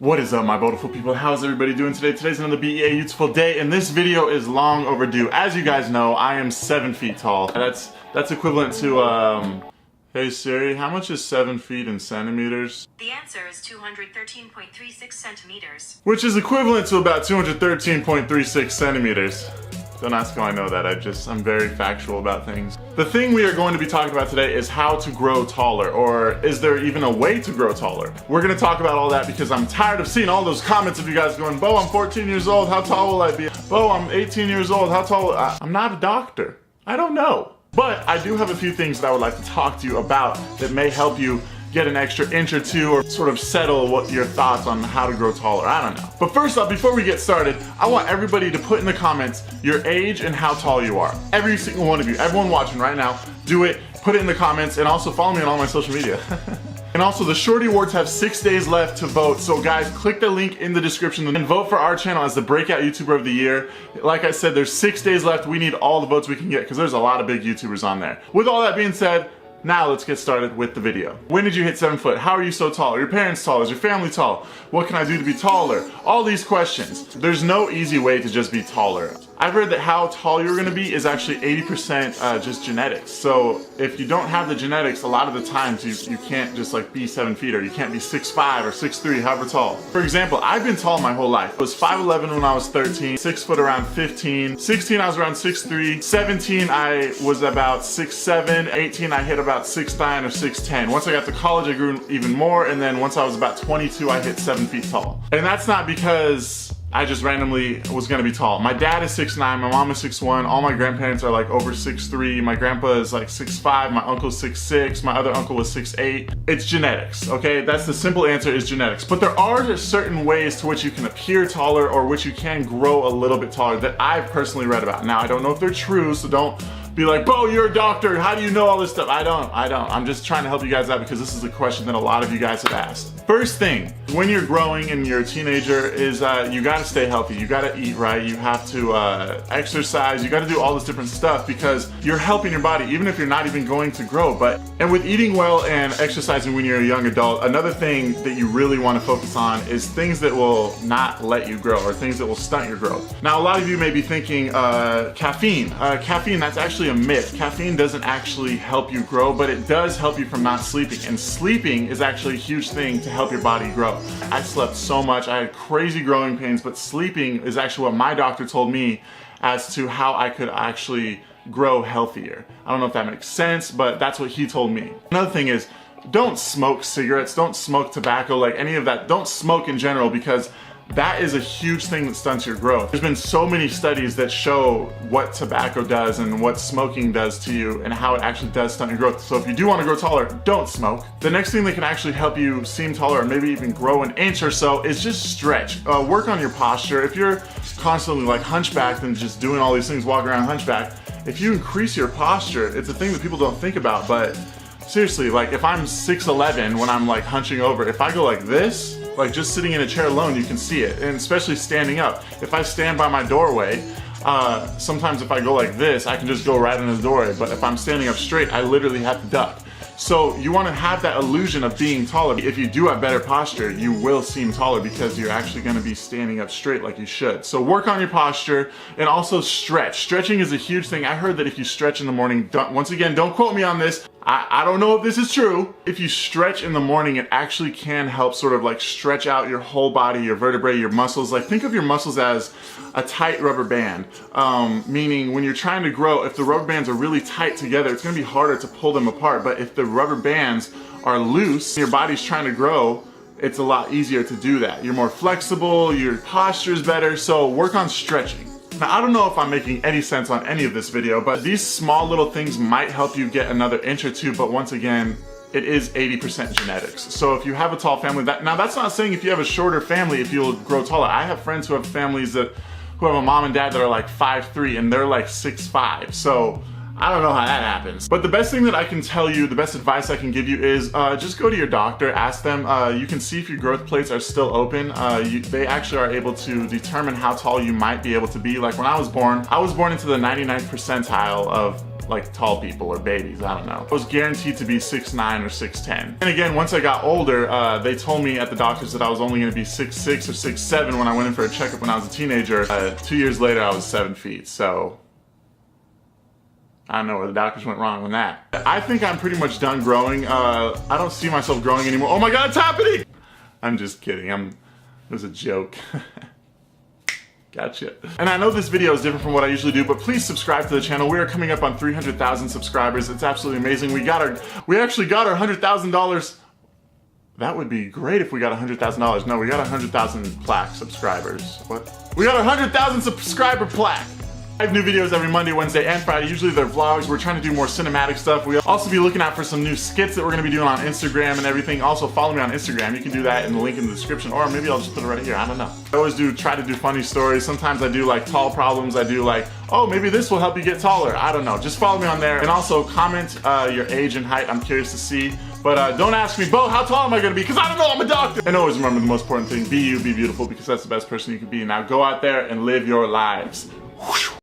What is up, my beautiful people? How's everybody doing today? Today's another beautiful day, and this video is long overdue. As you guys know, I am 7 feet tall. That's equivalent to, hey Siri, how much is 7 feet in centimeters? The answer is 213.36 centimeters. Which is equivalent to about 213.36 centimeters. Don't ask how I know that, I'm very factual about things. The thing we are going to be talking about today is how to grow taller, or is there even a way to grow taller? We're gonna talk about all that because I'm tired of seeing all those comments of you guys going, Bo, I'm 14 years old, how tall will I be? Bo, I'm 18 years old, how tall will I? I'm not a doctor. I don't know. But I do have a few things that I would like to talk to you about that may help you get an extra inch or two, or sort of settle what your thoughts on how to grow taller. I don't know. But first off, before we get started, I want everybody to put in the comments your age and how tall you are. Every single one of you, everyone watching right now, do it, put it in the comments, and also follow me on all my social media. And also, the Shorty Awards have 6 days left to vote, so guys, click the link in the description and vote for our channel as the Breakout YouTuber of the Year. Like I said, there's 6 days left. We need all the votes we can get because there's a lot of big YouTubers on there. With all that being said, now let's get started with the video. When did you hit 7 foot? How are you so tall? Are your parents tall? Is your family tall? What can I do to be taller? All these questions. There's no easy way to just be taller. I've heard that how tall you're gonna be is actually 80% just genetics. So if you don't have the genetics, a lot of the times you can't just like be 7 feet, or you can't be 6'5" or 6'3", however tall. For example, I've been tall my whole life. I was 5'11" when I was 13, 6 foot around 15, 16 I was around 6'3", 17 I was about 6'7", 18 I hit about 6'9" or 6'10". Once I got to college I grew even more, and then once I was about 22 I hit 7 feet tall. And that's not because I just randomly was gonna be tall. My dad is 6'9", my mom is 6'1", all my grandparents are like over 6'3", my grandpa is like 6'5", my uncle's 6'6", my other uncle was 6'8". It's genetics, okay? That's the simple answer, is genetics. But there are certain ways to which you can appear taller, or which you can grow a little bit taller, that I've personally read about. Now, I don't know if they're true, so don't be like, Bo, you're a doctor, how do you know all this stuff? I don't. I'm just trying to help you guys out because this is a question that a lot of you guys have asked. First thing, when you're growing and you're a teenager, is you gotta stay healthy. You gotta eat right, you have to exercise, you gotta do all this different stuff because you're helping your body, even if you're not even going to grow. And with eating well and exercising when you're a young adult, another thing that you really wanna focus on is things that will not let you grow, or things that will stunt your growth. Now, a lot of you may be thinking, caffeine. Caffeine, that's actually a myth. Caffeine doesn't actually help you grow, but it does help you from not sleeping. And sleeping is actually a huge thing to help your body grow. I slept so much, I had crazy growing pains, but sleeping is actually what my doctor told me as to how I could actually grow healthier. I don't know if that makes sense, but that's what he told me. Another thing is, don't smoke cigarettes, don't smoke tobacco, like any of that. Don't smoke in general, because that is a huge thing that stunts your growth. There's been so many studies that show what tobacco does and what smoking does to you, and how it actually does stunt your growth. So if you do want to grow taller, don't smoke. The next thing that can actually help you seem taller, or maybe even grow an inch or so, is just stretch. Work on your posture. If you're constantly like hunchbacked and just doing all these things, walking around hunchback, if you increase your posture, it's a thing that people don't think about, but seriously, like if I'm 6'11", when I'm like hunching over, if I go like this, like just sitting in a chair alone, you can see it. And especially standing up. If I stand by my doorway, sometimes if I go like this, I can just go right into the doorway. But if I'm standing up straight, I literally have to duck. So you want to have that illusion of being taller. If you do have better posture, you will seem taller because you're actually going to be standing up straight like you should. So work on your posture, and also stretch. Stretching is a huge thing. I heard that if you stretch in the morning, once again, don't quote me on this, I don't know if this is true. If you stretch in the morning, it actually can help sort of like stretch out your whole body, your vertebrae, your muscles. Like think of your muscles as a tight rubber band, meaning when you're trying to grow, if the rubber bands are really tight together, it's gonna be harder to pull them apart. But if the rubber bands are loose, your body's trying to grow, it's a lot easier to do that. You're more flexible, your posture's better, so work on stretching. Now, I don't know if I'm making any sense on any of this video, but these small little things might help you get another inch or two, but once again, it is 80% genetics. So if you have a tall family, now that's not saying if you have a shorter family, if you'll grow taller. I have friends who have families who have a mom and dad that are like 5'3", and they're like 6'5", so I don't know how that happens. But the best thing that I can tell you, the best advice I can give you is just go to your doctor, ask them. You can see if your growth plates are still open. They actually are able to determine how tall you might be able to be. Like when I was born into the 99th percentile of like tall people or babies, I don't know. I was guaranteed to be 6'9" or 6'10". And again, once I got older, they told me at the doctors that I was only gonna be 6'6" or 6'7" when I went in for a checkup when I was a teenager. 2 years later, I was 7 feet, so I don't know where the doctors went wrong on that. I think I'm pretty much done growing. I don't see myself growing anymore. Oh my God, it's happening! I'm just kidding, it was a joke. Gotcha. And I know this video is different from what I usually do, but please subscribe to the channel. We are coming up on 300,000 subscribers. It's absolutely amazing. We actually got our $100,000. That would be great if we got $100,000. No, we got 100,000 plaque subscribers. What? We got 100,000 subscriber plaque. 5 new videos every Monday, Wednesday, and Friday. Usually they're vlogs. We're trying to do more cinematic stuff. We'll also be looking out for some new skits that we're going to be doing on Instagram and everything. Also, follow me on Instagram. You can do that in the link in the description, or maybe I'll just put it right here. I don't know. I always try to do funny stories. Sometimes I do like tall problems. I do like, oh, maybe this will help you get taller. I don't know. Just follow me on there. And also comment your age and height. I'm curious to see. But don't ask me, Bo, how tall am I going to be? Because I don't know, I'm a doctor. And always remember the most important thing, be you, be beautiful, because that's the best person you can be. Now go out there and live your lives.